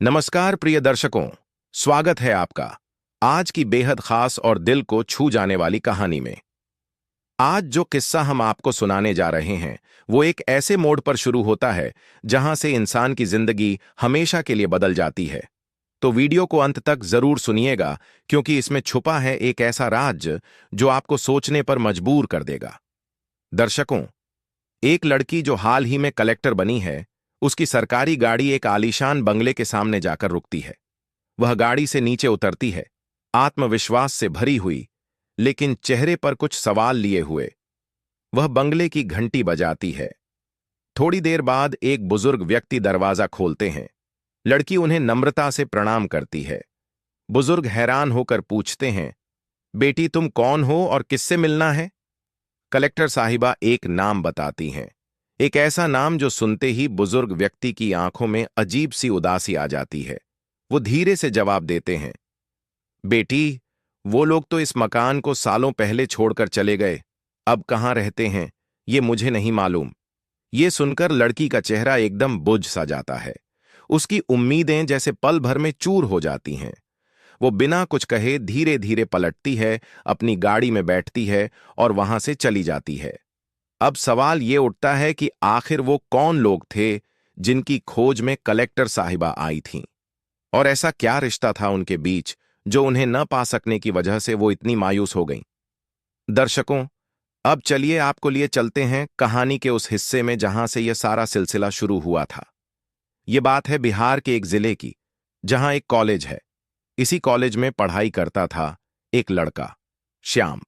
नमस्कार प्रिय दर्शकों, स्वागत है आपका आज की बेहद खास और दिल को छू जाने वाली कहानी में। आज जो किस्सा हम आपको सुनाने जा रहे हैं वो एक ऐसे मोड़ पर शुरू होता है जहां से इंसान की जिंदगी हमेशा के लिए बदल जाती है। तो वीडियो को अंत तक जरूर सुनिएगा, क्योंकि इसमें छुपा है एक ऐसा राज जो आपको सोचने पर मजबूर कर देगा। दर्शकों, एक लड़की जो हाल ही में कलेक्टर बनी है, उसकी सरकारी गाड़ी एक आलीशान बंगले के सामने जाकर रुकती है। वह गाड़ी से नीचे उतरती है, आत्मविश्वास से भरी हुई, लेकिन चेहरे पर कुछ सवाल लिए हुए। वह बंगले की घंटी बजाती है। थोड़ी देर बाद एक बुजुर्ग व्यक्ति दरवाजा खोलते हैं। लड़की उन्हें नम्रता से प्रणाम करती है। बुजुर्ग हैरान होकर पूछते हैं, बेटी तुम कौन हो और किससे मिलना है? कलेक्टर साहिबा एक नाम बताती हैं, एक ऐसा नाम जो सुनते ही बुजुर्ग व्यक्ति की आंखों में अजीब सी उदासी आ जाती है। वो धीरे से जवाब देते हैं, बेटी, वो लोग तो इस मकान को सालों पहले छोड़कर चले गए। अब कहाँ रहते हैं ये मुझे नहीं मालूम। ये सुनकर लड़की का चेहरा एकदम बुझ सा जाता है। उसकी उम्मीदें जैसे पल भर में चूर हो जाती हैं। वो बिना कुछ कहे धीरे धीरे पलटती है, अपनी गाड़ी में बैठती है और वहां से चली जाती है। अब सवाल ये उठता है कि आखिर वो कौन लोग थे जिनकी खोज में कलेक्टर साहिबा आई थीं, और ऐसा क्या रिश्ता था उनके बीच जो उन्हें न पा सकने की वजह से वो इतनी मायूस हो गईं। दर्शकों, अब चलिए आपको लिए चलते हैं कहानी के उस हिस्से में जहां से यह सारा सिलसिला शुरू हुआ था। ये बात है बिहार के एक जिले की, जहां एक कॉलेज है। इसी कॉलेज में पढ़ाई करता था एक लड़का, श्याम।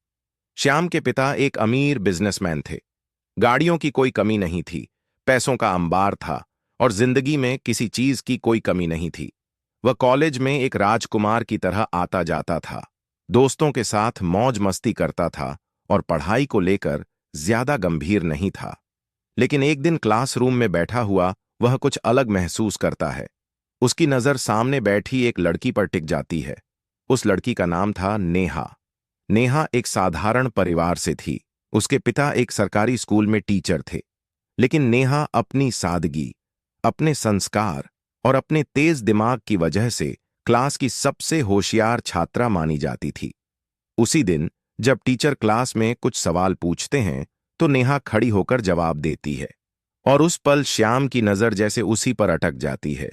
श्याम के पिता एक अमीर बिजनेसमैन थे। गाड़ियों की कोई कमी नहीं थी, पैसों का अंबार था और जिंदगी में किसी चीज की कोई कमी नहीं थी। वह कॉलेज में एक राजकुमार की तरह आता जाता था, दोस्तों के साथ मौज मस्ती करता था और पढ़ाई को लेकर ज्यादा गंभीर नहीं था। लेकिन एक दिन क्लासरूम में बैठा हुआ वह कुछ अलग महसूस करता है। उसकी नजर सामने बैठी एक लड़की पर टिक जाती है। उस लड़की का नाम था नेहा। नेहा एक साधारण परिवार से थी। उसके पिता एक सरकारी स्कूल में टीचर थे। लेकिन नेहा अपनी सादगी, अपने संस्कार और अपने तेज दिमाग की वजह से क्लास की सबसे होशियार छात्रा मानी जाती थी। उसी दिन जब टीचर क्लास में कुछ सवाल पूछते हैं तो नेहा खड़ी होकर जवाब देती है, और उस पल श्याम की नजर जैसे उसी पर अटक जाती है।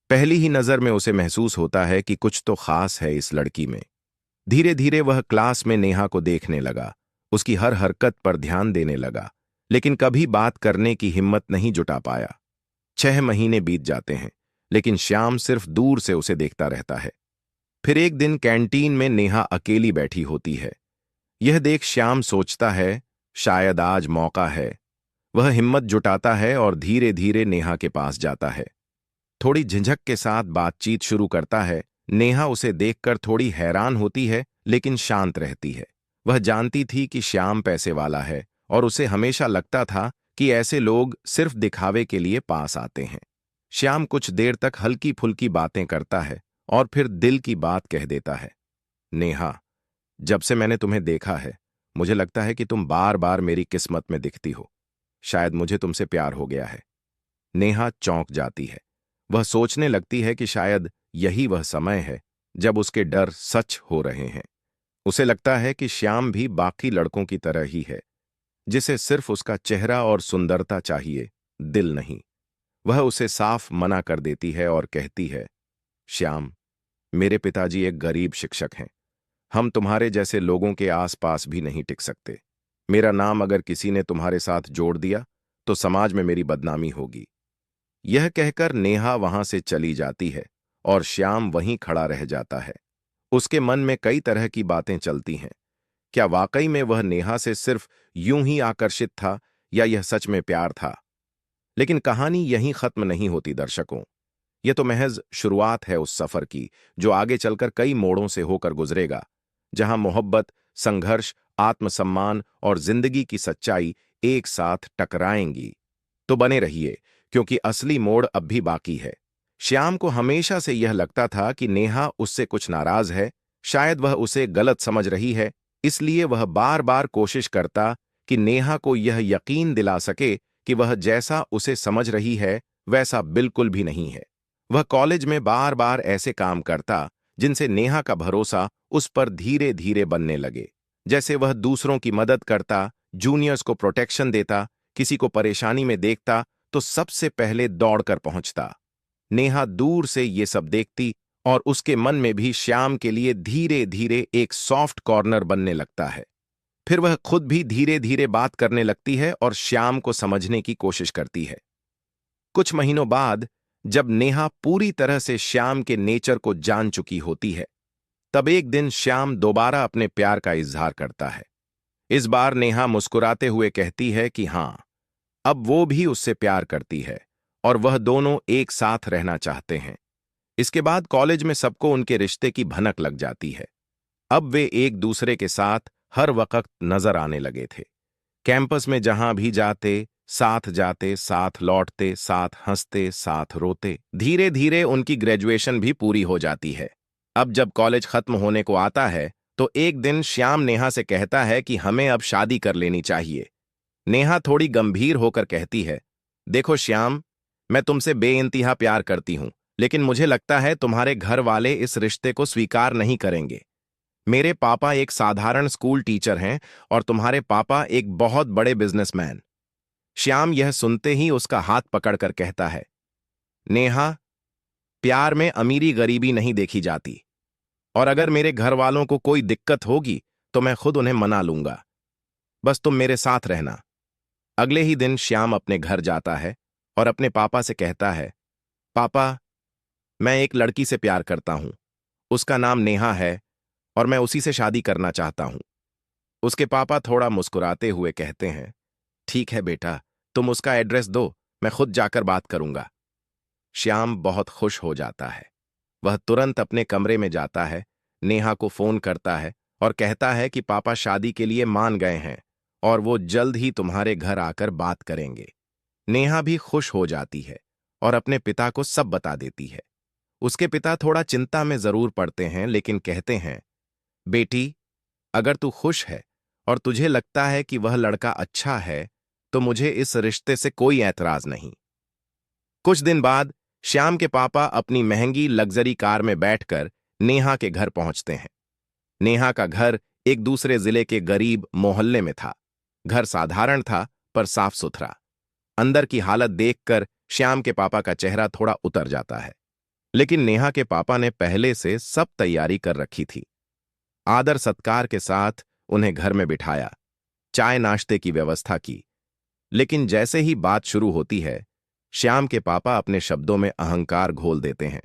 पहली ही नजर में उसे महसूस होता है कि कुछ तो खास है इस लड़की में। धीरे धीरे वह क्लास में नेहा को देखने लगा, उसकी हर हरकत पर ध्यान देने लगा, लेकिन कभी बात करने की हिम्मत नहीं जुटा पाया। 6 महीने बीत जाते हैं, लेकिन श्याम सिर्फ दूर से उसे देखता रहता है। फिर एक दिन कैंटीन में नेहा अकेली बैठी होती है। यह देख श्याम सोचता है, शायद आज मौका है। वह हिम्मत जुटाता है और धीरे धीरे नेहा के पास जाता है। थोड़ी झिझक के साथ बातचीत शुरू करता है। नेहा उसे देखकर थोड़ी हैरान होती है, लेकिन शांत रहती है। वह जानती थी कि श्याम पैसे वाला है और उसे हमेशा लगता था कि ऐसे लोग सिर्फ दिखावे के लिए पास आते हैं। श्याम कुछ देर तक हल्की फुल्की बातें करता है और फिर दिल की बात कह देता है, नेहा, जब से मैंने तुम्हें देखा है मुझे लगता है कि तुम बार बार मेरी किस्मत में दिखती हो। शायद मुझे तुमसे प्यार हो गया है। नेहा चौंक जाती है। वह सोचने लगती है कि शायद यही वह समय है जब उसके डर सच हो रहे हैं। उसे लगता है कि श्याम भी बाकी लड़कों की तरह ही है, जिसे सिर्फ उसका चेहरा और सुंदरता चाहिए, दिल नहीं। वह उसे साफ मना कर देती है और कहती है, श्याम, मेरे पिताजी एक गरीब शिक्षक हैं। हम तुम्हारे जैसे लोगों के आसपास भी नहीं टिक सकते। मेरा नाम अगर किसी ने तुम्हारे साथ जोड़ दिया तो समाज में मेरी बदनामी होगी। यह कहकर नेहा वहां से चली जाती है और श्याम वहीं खड़ा रह जाता है। उसके मन में कई तरह की बातें चलती हैं। क्या वाकई में वह नेहा से सिर्फ यूं ही आकर्षित था, या यह सच में प्यार था? लेकिन कहानी यहीं खत्म नहीं होती दर्शकों। यह तो महज शुरुआत है उस सफर की जो आगे चलकर कई मोड़ों से होकर गुजरेगा, जहां मोहब्बत, संघर्ष, आत्मसम्मान और जिंदगी की सच्चाई एक साथ टकराएंगी। तो बने रहिए, क्योंकि असली मोड़ अब भी बाकी है। श्याम को हमेशा से यह लगता था कि नेहा उससे कुछ नाराज है, शायद वह उसे गलत समझ रही है। इसलिए वह बार बार कोशिश करता कि नेहा को यह यकीन दिला सके कि वह जैसा उसे समझ रही है वैसा बिल्कुल भी नहीं है। वह कॉलेज में बार बार ऐसे काम करता जिनसे नेहा का भरोसा उस पर धीरे धीरे बनने लगे। जैसे वह दूसरों की मदद करता, जूनियर्स को प्रोटेक्शन देता, किसी को परेशानी में देखता तो सबसे पहले दौड़कर पहुंचता। नेहा दूर से ये सब देखती और उसके मन में भी श्याम के लिए धीरे धीरे एक सॉफ्ट कॉर्नर बनने लगता है। फिर वह खुद भी धीरे धीरे बात करने लगती है और श्याम को समझने की कोशिश करती है। कुछ महीनों बाद जब नेहा पूरी तरह से श्याम के नेचर को जान चुकी होती है, तब एक दिन श्याम दोबारा अपने प्यार का इजहार करता है। इस बार नेहा मुस्कुराते हुए कहती है कि हां, अब वो भी उससे प्यार करती है और वह दोनों एक साथ रहना चाहते हैं। इसके बाद कॉलेज में सबको उनके रिश्ते की भनक लग जाती है। अब वे एक दूसरे के साथ हर वक्त नजर आने लगे थे। कैंपस में जहां भी जाते, साथ लौटते, साथ हंसते, साथ रोते। धीरे धीरे उनकी ग्रेजुएशन भी पूरी हो जाती है। अब जब कॉलेज खत्म होने को आता है तो एक दिन श्याम नेहा से कहता है कि हमें अब शादी कर लेनी चाहिए। नेहा थोड़ी गंभीर होकर कहती है, देखो श्याम, मैं तुमसे बेइंतहा प्यार करती हूं, लेकिन मुझे लगता है तुम्हारे घर वाले इस रिश्ते को स्वीकार नहीं करेंगे। मेरे पापा एक साधारण स्कूल टीचर हैं और तुम्हारे पापा एक बहुत बड़े बिजनेसमैन। श्याम यह सुनते ही उसका हाथ पकड़कर कहता है, नेहा, प्यार में अमीरी गरीबी नहीं देखी जाती, और अगर मेरे घर वालों को कोई दिक्कत होगी तो मैं खुद उन्हें मना लूंगा। बस तुम मेरे साथ रहना। अगले ही दिन श्याम अपने घर जाता है और अपने पापा से कहता है, पापा, मैं एक लड़की से प्यार करता हूं। उसका नाम नेहा है और मैं उसी से शादी करना चाहता हूं। उसके पापा थोड़ा मुस्कुराते हुए कहते हैं, ठीक है बेटा, तुम उसका एड्रेस दो, मैं खुद जाकर बात करूंगा। श्याम बहुत खुश हो जाता है। वह तुरंत अपने कमरे में जाता है, नेहा को फोन करता है और कहता है कि पापा शादी के लिए मान गए हैं और वो जल्द ही तुम्हारे घर आकर बात करेंगे। नेहा भी खुश हो जाती है और अपने पिता को सब बता देती है। उसके पिता थोड़ा चिंता में जरूर पड़ते हैं, लेकिन कहते हैं, बेटी, अगर तू खुश है और तुझे लगता है कि वह लड़का अच्छा है तो मुझे इस रिश्ते से कोई ऐतराज नहीं। कुछ दिन बाद श्याम के पापा अपनी महंगी लग्जरी कार में बैठकर नेहा के घर पहुंचते हैं। नेहा का घर एक दूसरे जिले के गरीब मोहल्ले में था। घर साधारण था पर साफ सुथरा। अंदर की हालत देखकर श्याम के पापा का चेहरा थोड़ा उतर जाता है, लेकिन नेहा के पापा ने पहले से सब तैयारी कर रखी थी। आदर सत्कार के साथ उन्हें घर में बिठाया, चाय नाश्ते की व्यवस्था की। लेकिन जैसे ही बात शुरू होती है, श्याम के पापा अपने शब्दों में अहंकार घोल देते हैं।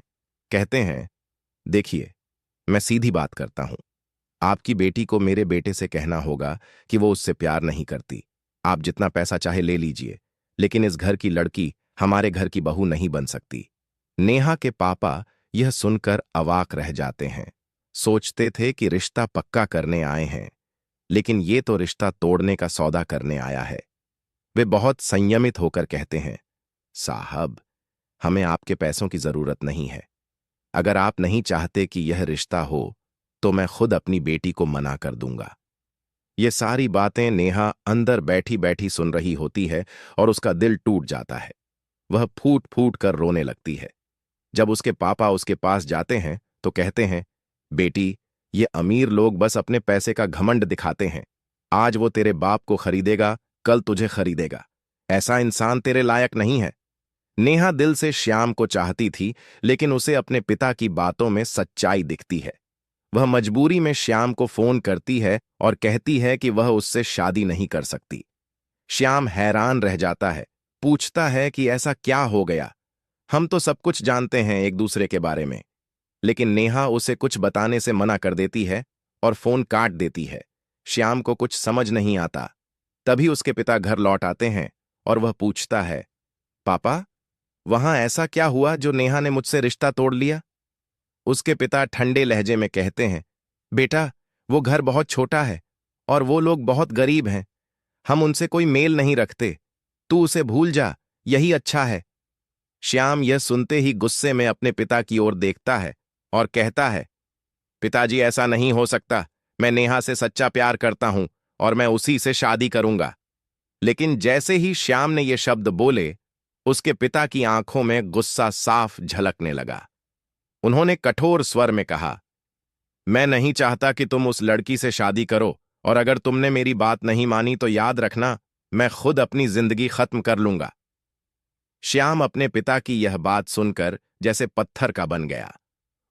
कहते हैं, देखिए, मैं सीधी बात करता हूं। आपकी बेटी को मेरे बेटे से कहना होगा कि वो उससे प्यार नहीं करती। आप जितना पैसा चाहे ले लीजिए, लेकिन इस घर की लड़की हमारे घर की बहू नहीं बन सकती। नेहा के पापा यह सुनकर अवाक रह जाते हैं। सोचते थे कि रिश्ता पक्का करने आए हैं, लेकिन ये तो रिश्ता तोड़ने का सौदा करने आया है। वे बहुत संयमित होकर कहते हैं, साहब, हमें आपके पैसों की जरूरत नहीं है। अगर आप नहीं चाहते कि यह रिश्ता हो तो मैं खुद अपनी बेटी को मना कर दूंगा। ये सारी बातें नेहा अंदर बैठी बैठी सुन रही होती है और उसका दिल टूट जाता है। वह फूट फूट कर रोने लगती है। जब उसके पापा उसके पास जाते हैं तो कहते हैं, बेटी, ये अमीर लोग बस अपने पैसे का घमंड दिखाते हैं। आज वो तेरे बाप को खरीदेगा, कल तुझे खरीदेगा। ऐसा इंसान तेरे लायक नहीं है। नेहा दिल से श्याम को चाहती थी, लेकिन उसे अपने पिता की बातों में सच्चाई दिखती है। वह मजबूरी में श्याम को फोन करती है और कहती है कि वह उससे शादी नहीं कर सकती। श्याम हैरान रह जाता है, पूछता है कि ऐसा क्या हो गया। हम तो सब कुछ जानते हैं एक दूसरे के बारे में। लेकिन नेहा उसे कुछ बताने से मना कर देती है और फोन काट देती है। श्याम को कुछ समझ नहीं आता। तभी उसके पिता घर लौट आते हैं और वह पूछता है, पापा, वहां ऐसा क्या हुआ जो नेहा ने मुझसे रिश्ता तोड़ लिया? उसके पिता ठंडे लहजे में कहते हैं, बेटा, वो घर बहुत छोटा है और वो लोग बहुत गरीब हैं। हम उनसे कोई मेल नहीं रखते। तू उसे भूल जा, यही अच्छा है। श्याम यह सुनते ही गुस्से में अपने पिता की ओर देखता है और कहता है, पिताजी, ऐसा नहीं हो सकता। मैं नेहा से सच्चा प्यार करता हूं और मैं उसी से शादी करूंगा। लेकिन जैसे ही श्याम ने ये शब्द बोले, उसके पिता की आंखों में गुस्सा साफ झलकने लगा। उन्होंने कठोर स्वर में कहा, मैं नहीं चाहता कि तुम उस लड़की से शादी करो, और अगर तुमने मेरी बात नहीं मानी तो याद रखना, मैं खुद अपनी जिंदगी खत्म कर लूंगा। श्याम अपने पिता की यह बात सुनकर जैसे पत्थर का बन गया।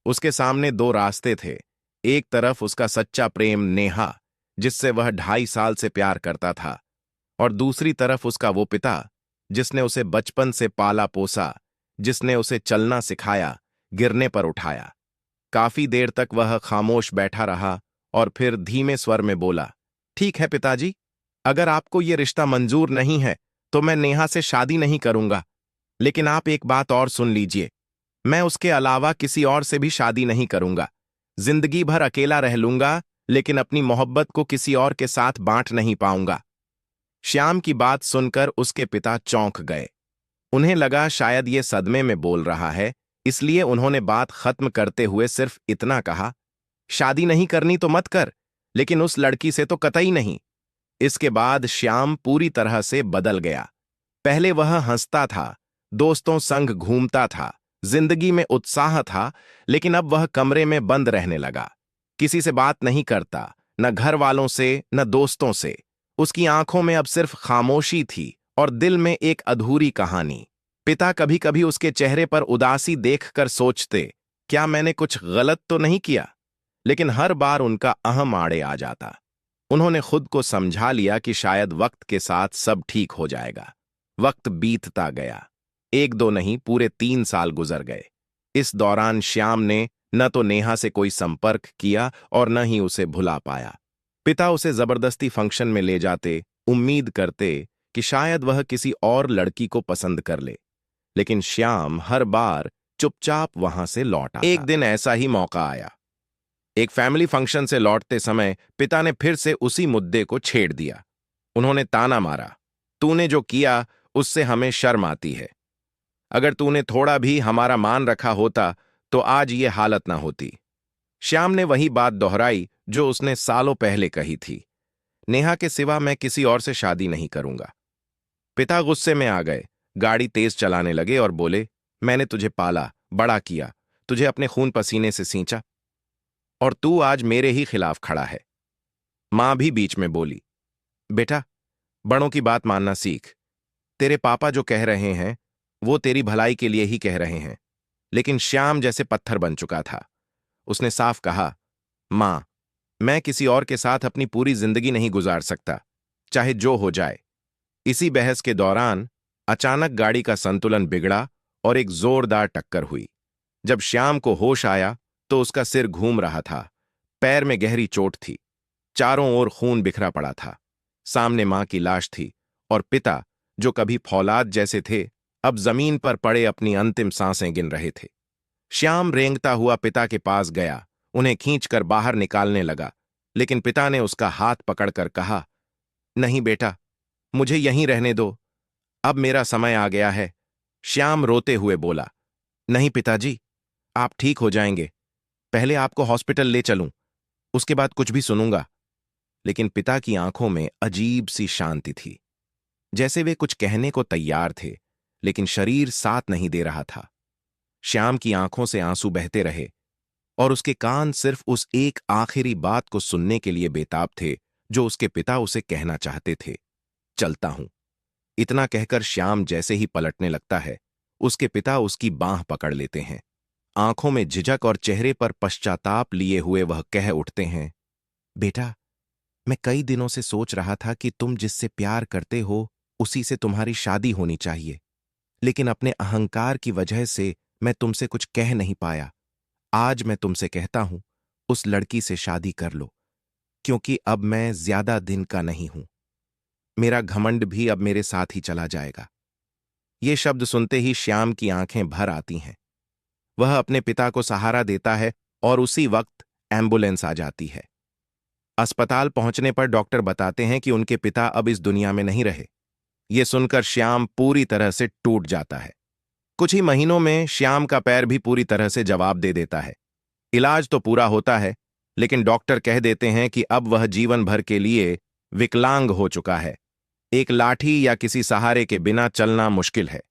उसके सामने दो रास्ते थे। एक तरफ उसका सच्चा प्रेम नेहा, जिससे वह 2.5 साल से प्यार करता था, और दूसरी तरफ उसका वो पिता जिसने उसे बचपन से पाला पोसा, जिसने उसे चलना सिखाया, गिरने पर उठाया। काफी देर तक वह खामोश बैठा रहा और फिर धीमे स्वर में बोला, ठीक है पिताजी, अगर आपको ये रिश्ता मंजूर नहीं है तो मैं नेहा से शादी नहीं करूंगा। लेकिन आप एक बात और सुन लीजिए, मैं उसके अलावा किसी और से भी शादी नहीं करूंगा। जिंदगी भर अकेला रह लूंगा, लेकिन अपनी मोहब्बत को किसी और के साथ बांट नहीं पाऊंगा। श्याम की बात सुनकर उसके पिता चौंक गए। उन्हें लगा शायद ये सदमे में बोल रहा है, इसलिए उन्होंने बात खत्म करते हुए सिर्फ इतना कहा, शादी नहीं करनी तो मत कर, लेकिन उस लड़की से तो कतई नहीं। इसके बाद श्याम पूरी तरह से बदल गया। पहले वह हंसता था, दोस्तों संग घूमता था, जिंदगी में उत्साह था, लेकिन अब वह कमरे में बंद रहने लगा। किसी से बात नहीं करता, न घर वालों से न दोस्तों से। उसकी आंखों में अब सिर्फ खामोशी थी और दिल में एक अधूरी कहानी। पिता कभी कभी उसके चेहरे पर उदासी देखकर सोचते, क्या मैंने कुछ गलत तो नहीं किया, लेकिन हर बार उनका अहम आड़े आ जाता। उन्होंने खुद को समझा लिया कि शायद वक्त के साथ सब ठीक हो जाएगा। वक्त बीतता गया। 1-2 नहीं, पूरे 3 साल गुजर गए। इस दौरान श्याम ने न तो नेहा से कोई संपर्क किया और न ही उसे भुला पाया। पिता उसे जबरदस्ती फंक्शन में ले जाते, उम्मीद करते कि शायद वह किसी और लड़की को पसंद कर ले, लेकिन श्याम हर बार चुपचाप वहां से लौट आता। एक दिन ऐसा ही मौका आया। एक फैमिली फंक्शन से लौटते समय पिता ने फिर से उसी मुद्दे को छेड़ दिया। उन्होंने ताना मारा, तूने जो किया उससे हमें शर्म आती है। अगर तूने थोड़ा भी हमारा मान रखा होता तो आज ये हालत ना होती। श्याम ने वही बात दोहराई जो उसने सालों पहले कही थी, नेहा के सिवा मैं किसी और से शादी नहीं करूंगा। पिता गुस्से में आ गए, गाड़ी तेज चलाने लगे और बोले, मैंने तुझे पाला, बड़ा किया, तुझे अपने खून पसीने से सींचा, और तू आज मेरे ही खिलाफ खड़ा है। मां भी बीच में बोली, बेटा, बड़ों की बात मानना सीख। तेरे पापा जो कह रहे हैं वो तेरी भलाई के लिए ही कह रहे हैं। लेकिन श्याम जैसे पत्थर बन चुका था। उसने साफ कहा, मां, मैं किसी और के साथ अपनी पूरी जिंदगी नहीं गुजार सकता, चाहे जो हो जाए। इसी बहस के दौरान अचानक गाड़ी का संतुलन बिगड़ा और एक जोरदार टक्कर हुई। जब श्याम को होश आया तो उसका सिर घूम रहा था, पैर में गहरी चोट थी, चारों ओर खून बिखरा पड़ा था। सामने मां की लाश थी और पिता, जो कभी फौलाद जैसे थे, अब जमीन पर पड़े अपनी अंतिम सांसें गिन रहे थे। श्याम रेंगता हुआ पिता के पास गया, उन्हें खींचकर बाहर निकालने लगा, लेकिन पिता ने उसका हाथ पकड़कर कहा, नहीं बेटा, मुझे यहीं रहने दो, अब मेरा समय आ गया है। श्याम रोते हुए बोला, नहीं पिताजी, आप ठीक हो जाएंगे, पहले आपको हॉस्पिटल ले चलूं, उसके बाद कुछ भी सुनूंगा। लेकिन पिता की आंखों में अजीब सी शांति थी, जैसे वे कुछ कहने को तैयार थे, लेकिन शरीर साथ नहीं दे रहा था। श्याम की आंखों से आंसू बहते रहे और उसके कान सिर्फ उस एक आखिरी बात को सुनने के लिए बेताब थे जो उसके पिता उसे कहना चाहते थे, चलता हूं। इतना कहकर श्याम जैसे ही पलटने लगता है, उसके पिता उसकी बांह पकड़ लेते हैं। आंखों में झिझक और चेहरे पर पश्चाताप लिए हुए वह कह उठते हैं, बेटा, मैं कई दिनों से सोच रहा था कि तुम जिससे प्यार करते हो उसी से तुम्हारी शादी होनी चाहिए, लेकिन अपने अहंकार की वजह से मैं तुमसे कुछ कह नहीं पाया। आज मैं तुमसे कहता हूं, उस लड़की से शादी कर लो, क्योंकि अब मैं ज्यादा दिन का नहीं हूं। मेरा घमंड भी अब मेरे साथ ही चला जाएगा। ये शब्द सुनते ही श्याम की आंखें भर आती हैं। वह अपने पिता को सहारा देता है और उसी वक्त एम्बुलेंस आ जाती है। अस्पताल पहुंचने पर डॉक्टर बताते हैं कि उनके पिता अब इस दुनिया में नहीं रहे। यह सुनकर श्याम पूरी तरह से टूट जाता है। कुछ ही महीनों में श्याम का पैर भी पूरी तरह से जवाब दे देता है। इलाज तो पूरा होता है, लेकिन डॉक्टर कह देते हैं कि अब वह जीवन भर के लिए विकलांग हो चुका है। एक लाठी या किसी सहारे के बिना चलना मुश्किल है।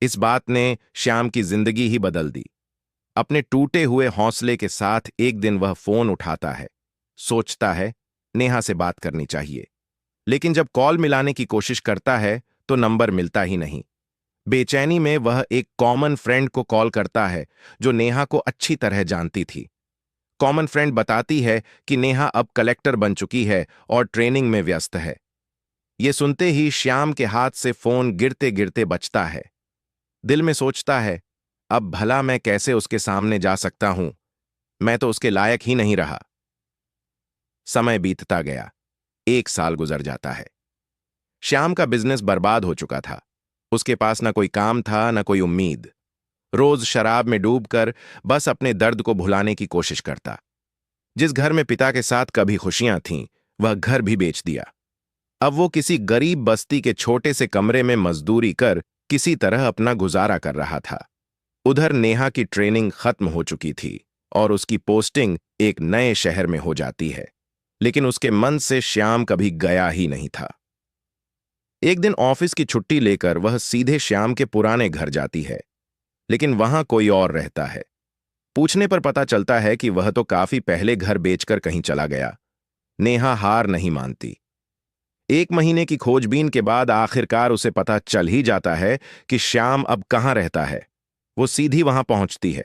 इस बात ने श्याम की जिंदगी ही बदल दी। अपने टूटे हुए हौसले के साथ एक दिन वह फोन उठाता है। सोचता है नेहा से बात करनी चाहिए, लेकिन जब कॉल मिलाने की कोशिश करता है तो नंबर मिलता ही नहीं। बेचैनी में वह एक कॉमन फ्रेंड को कॉल करता है जो नेहा को अच्छी तरह जानती थी। कॉमन फ्रेंड बताती है कि नेहा अब कलेक्टर बन चुकी है और ट्रेनिंग में व्यस्त है। ये सुनते ही श्याम के हाथ से फोन गिरते गिरते बचता है। दिल में सोचता है, अब भला मैं कैसे उसके सामने जा सकता हूं, मैं तो उसके लायक ही नहीं रहा। समय बीतता गया, 1 साल गुजर जाता है। श्याम का बिजनेस बर्बाद हो चुका था। उसके पास न कोई काम था न कोई उम्मीद। रोज शराब में डूबकर बस अपने दर्द को भुलाने की कोशिश करता। जिस घर में पिता के साथ कभी खुशियां थीं, वह घर भी बेच दिया। अब वो किसी गरीब बस्ती के छोटे से कमरे में मजदूरी कर किसी तरह अपना गुजारा कर रहा था। उधर नेहा की ट्रेनिंग खत्म हो चुकी थी और उसकी पोस्टिंग एक नए शहर में हो जाती है, लेकिन उसके मन से श्याम कभी गया ही नहीं था। एक दिन ऑफिस की छुट्टी लेकर वह सीधे श्याम के पुराने घर जाती है, लेकिन वहां कोई और रहता है। पूछने पर पता चलता है कि वह तो काफी पहले घर बेचकर कहीं चला गया। नेहा हार नहीं मानती। 1 महीने की खोजबीन के बाद आखिरकार उसे पता चल ही जाता है कि श्याम अब कहां रहता है। वो सीधी वहां पहुंचती है।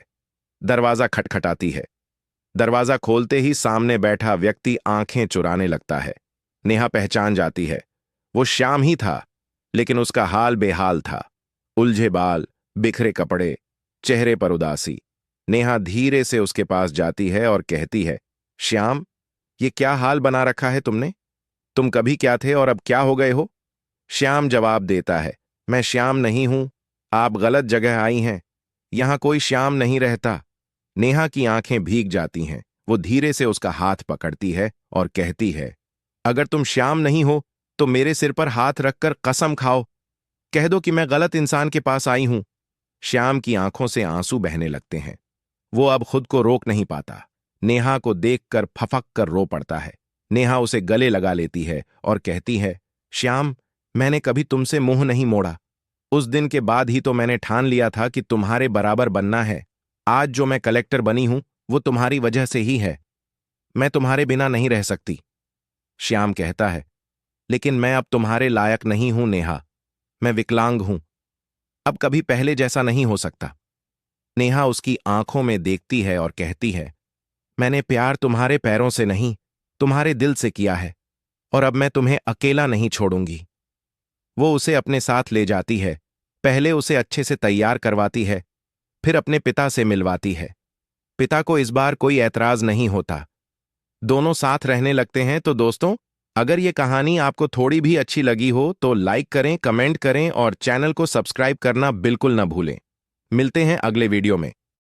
दरवाजा खटखटाती है। दरवाजा खोलते ही सामने बैठा व्यक्ति आंखें चुराने लगता है। नेहा पहचान जाती है। वो श्याम ही था, लेकिन उसका हाल बेहाल था। उलझे बाल, बिखरे कपड़े, चेहरे पर उदासी। नेहा धीरे से उसके पास जाती है और कहती है, श्याम, ये क्या हाल बना रखा है तुमने? तुम कभी क्या थे और अब क्या हो गए हो? श्याम जवाब देता है, मैं श्याम नहीं हूं, आप गलत जगह आई हैं। यहां कोई श्याम नहीं रहता। नेहा की आंखें भीग जाती हैं। वो धीरे से उसका हाथ पकड़ती है और कहती है, अगर तुम श्याम नहीं हो तो मेरे सिर पर हाथ रखकर कसम खाओ। कह दो कि मैं गलत इंसान के पास आई हूं। श्याम की आंखों से आंसू बहने लगते हैं। वो अब खुद को रोक नहीं पाता। नेहा को देखकर फफक कर रो पड़ता है। नेहा उसे गले लगा लेती है और कहती है, श्याम, मैंने कभी तुमसे मुंह नहीं मोड़ा। उस दिन के बाद ही तो मैंने ठान लिया था कि तुम्हारे बराबर बनना है। आज जो मैं कलेक्टर बनी हूं वो तुम्हारी वजह से ही है। मैं तुम्हारे बिना नहीं रह सकती। श्याम कहता है, लेकिन मैं अब तुम्हारे लायक नहीं हूं नेहा। मैं विकलांग हूं। अब कभी पहले जैसा नहीं हो सकता। नेहा उसकी आंखों में देखती है और कहती है, मैंने प्यार तुम्हारे पैरों से नहीं, तुम्हारे दिल से किया है, और अब मैं तुम्हें अकेला नहीं छोड़ूंगी। वो उसे अपने साथ ले जाती है। पहले उसे अच्छे से तैयार करवाती है, फिर अपने पिता से मिलवाती है। पिता को इस बार कोई ऐतराज नहीं होता। दोनों साथ रहने लगते हैं। तो दोस्तों, अगर ये कहानी आपको थोड़ी भी अच्छी लगी हो तो लाइक करें, कमेंट करें और चैनल को सब्सक्राइब करना बिल्कुल न भूलें। मिलते हैं अगले वीडियो में।